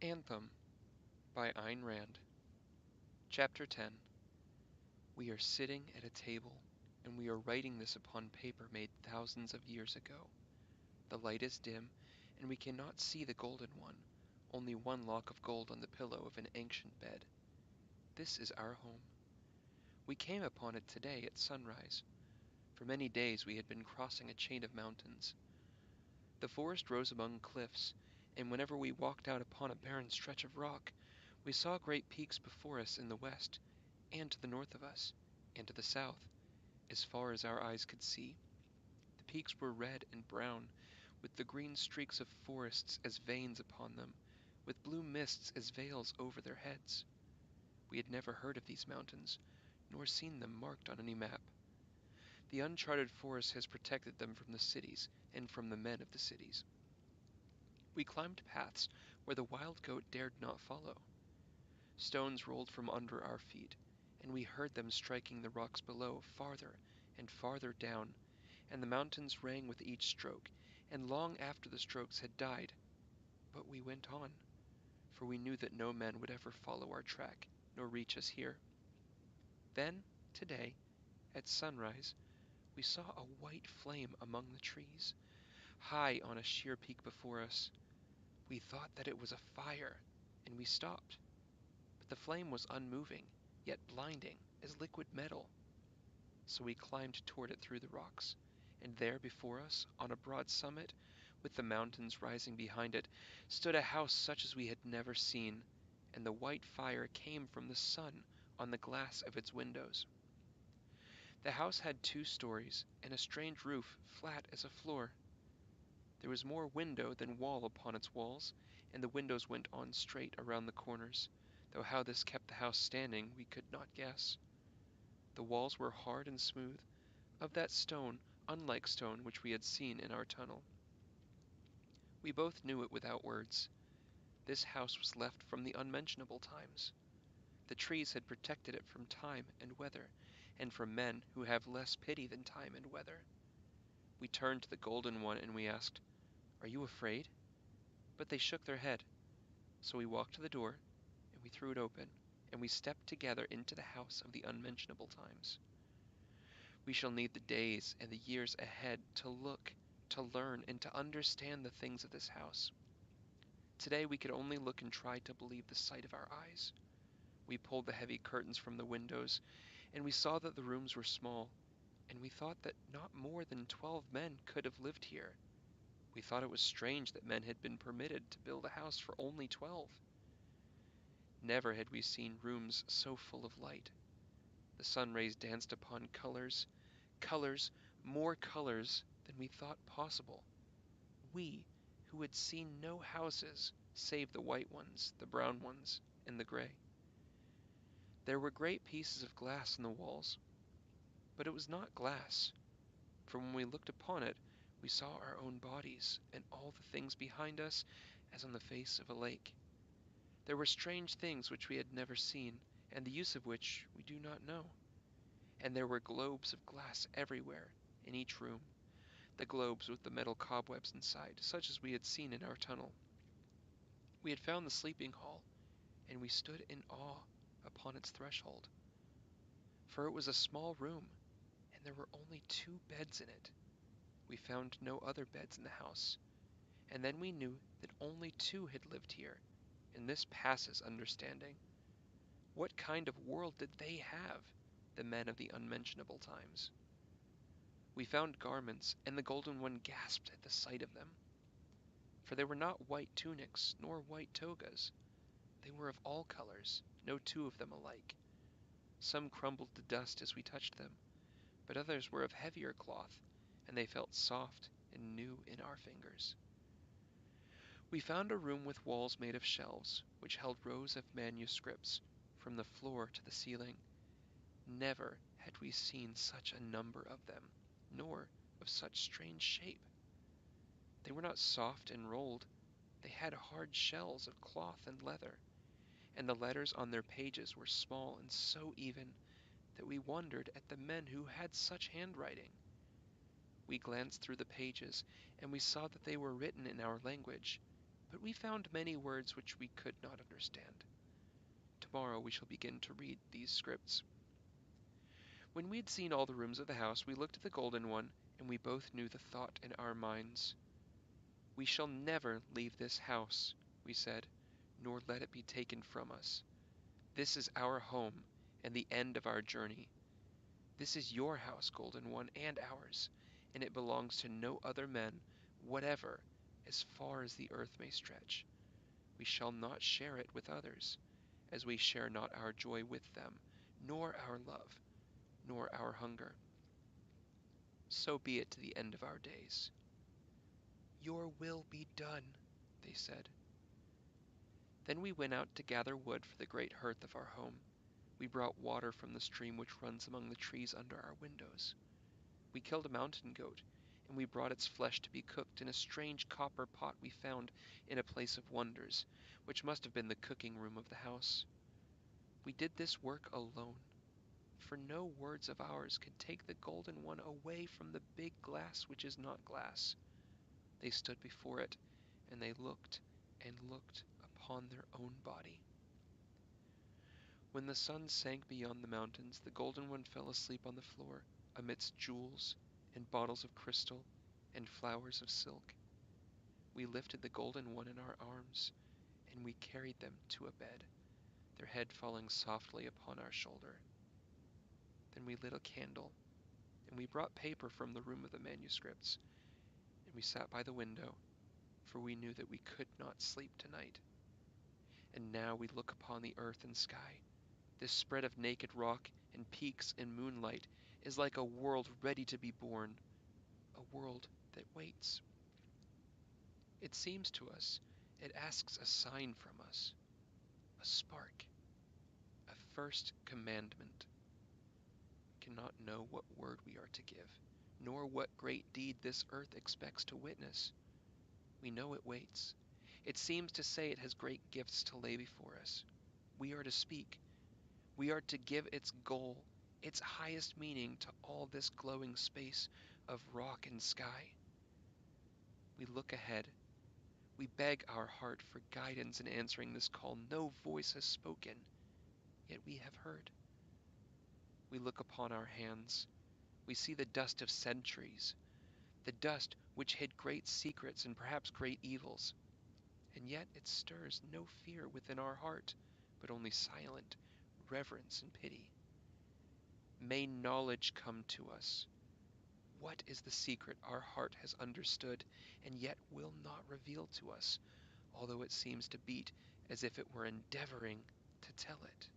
Anthem by Ayn Rand. Chapter 10. We are sitting at a table, and we are writing this upon paper made thousands of years ago. The light is dim, and we cannot see the golden one, only one lock of gold on the pillow of an ancient bed. This is our home. We came upon it today at sunrise. For many days we had been crossing a chain of mountains. The forest rose among cliffs, and whenever we walked out upon a barren stretch of rock, we saw great peaks before us in the west, and to the north of us, and to the south, as far as our eyes could see. The peaks were red and brown, with the green streaks of forests as veins upon them, with blue mists as veils over their heads. We had never heard of these mountains, nor seen them marked on any map. The uncharted forest has protected them from the cities and from the men of the cities. We climbed paths where the wild goat dared not follow. Stones rolled from under our feet, and we heard them striking the rocks below farther and farther down, and the mountains rang with each stroke, and long after the strokes had died. But we went on, for we knew that no men would ever follow our track, nor reach us here. Then, today, at sunrise, we saw a white flame among the trees, high on a sheer peak before us. We thought that it was a fire, and we stopped. But the flame was unmoving, yet blinding as liquid metal. So we climbed toward it through the rocks, and there before us, on a broad summit, with the mountains rising behind it, stood a house such as we had never seen, and the white fire came from the sun on the glass of its windows. The house had 2 stories, and a strange roof, flat as a floor. There was more window than wall upon its walls, and the windows went on straight around the corners, though how this kept the house standing we could not guess. The walls were hard and smooth, of that stone, unlike stone which we had seen in our tunnel. We both knew it without words. This house was left from the unmentionable times. The trees had protected it from time and weather, and from men who have less pity than time and weather. We turned to the golden one and we asked, "Are you afraid?" But they shook their head. So we walked to the door, and we threw it open, and we stepped together into the house of the unmentionable times. We shall need the days and the years ahead to look, to learn, and to understand the things of this house. Today we could only look and try to believe the sight of our eyes. We pulled the heavy curtains from the windows, and we saw that the rooms were small, and we thought that not more than 12 men could have lived here. We thought it was strange that men had been permitted to build a house for only 12. Never had we seen rooms so full of light. The sun rays danced upon colors, colors, more colors than we thought possible. We, who had seen no houses save the white ones, the brown ones, and the gray. There were great pieces of glass in the walls, but it was not glass, for when we looked upon it, we saw our own bodies and all the things behind us as on the face of a lake. There were strange things which we had never seen, and the use of which we do not know. And there were globes of glass everywhere, in each room, the globes with the metal cobwebs inside, such as we had seen in our tunnel. We had found the sleeping hall, and we stood in awe upon its threshold. For it was a small room, and there were only 2 beds in it. We found no other beds in the house, and then we knew that only 2 had lived here, and this passes understanding. What kind of world did they have, the men of the unmentionable times? We found garments, and the golden one gasped at the sight of them. For they were not white tunics, nor white togas. They were of all colors, no 2 of them alike. Some crumbled to dust as we touched them, but others were of heavier cloth, and they felt soft and new in our fingers. We found a room with walls made of shelves, which held rows of manuscripts, from the floor to the ceiling. Never had we seen such a number of them, nor of such strange shape. They were not soft and rolled, they had hard shells of cloth and leather, and the letters on their pages were small and so even that we wondered at the men who had such handwriting. We glanced through the pages, and we saw that they were written in our language, but we found many words which we could not understand. Tomorrow we shall begin to read these scripts. When we had seen all the rooms of the house, we looked at the golden one, and we both knew the thought in our minds. We shall never leave this house, we said, nor let it be taken from us. This is our home, and the end of our journey. This is your house, Golden One, and ours, and it belongs to no other men whatever, as far as the earth may stretch. We shall not share it with others, as we share not our joy with them, nor our love, nor our hunger. So be it to the end of our days. Your will be done, they said. Then we went out to gather wood for the great hearth of our home. We brought water from the stream which runs among the trees under our windows. We killed a mountain goat, and we brought its flesh to be cooked in a strange copper pot we found in a place of wonders, which must have been the cooking room of the house. We did this work alone, for no words of ours could take the Golden One away from the big glass which is not glass. They stood before it, and they looked and looked upon their own body. When the sun sank beyond the mountains, the Golden One fell asleep on the floor, amidst jewels, and bottles of crystal, and flowers of silk. We lifted the Golden One in our arms, and we carried them to a bed, their head falling softly upon our shoulder. Then we lit a candle, and we brought paper from the room of the manuscripts, and we sat by the window, for we knew that we could not sleep tonight. And now we look upon the earth and sky. This spread of naked rock and peaks in moonlight is like a world ready to be born, a world that waits. It seems to us it asks a sign from us, a spark, a first commandment. We cannot know what word we are to give, nor what great deed this earth expects to witness. We know it waits. It seems to say it has great gifts to lay before us. We are to speak. We are to give its goal, its highest meaning to all this glowing space of rock and sky. We look ahead. We beg our heart for guidance in answering this call no voice has spoken, yet we have heard. We look upon our hands. We see the dust of centuries, the dust which hid great secrets and perhaps great evils. And yet it stirs no fear within our heart, but only silent reverence and pity. May knowledge come to us. What is the secret our heart has understood and yet will not reveal to us, although it seems to beat as if it were endeavoring to tell it?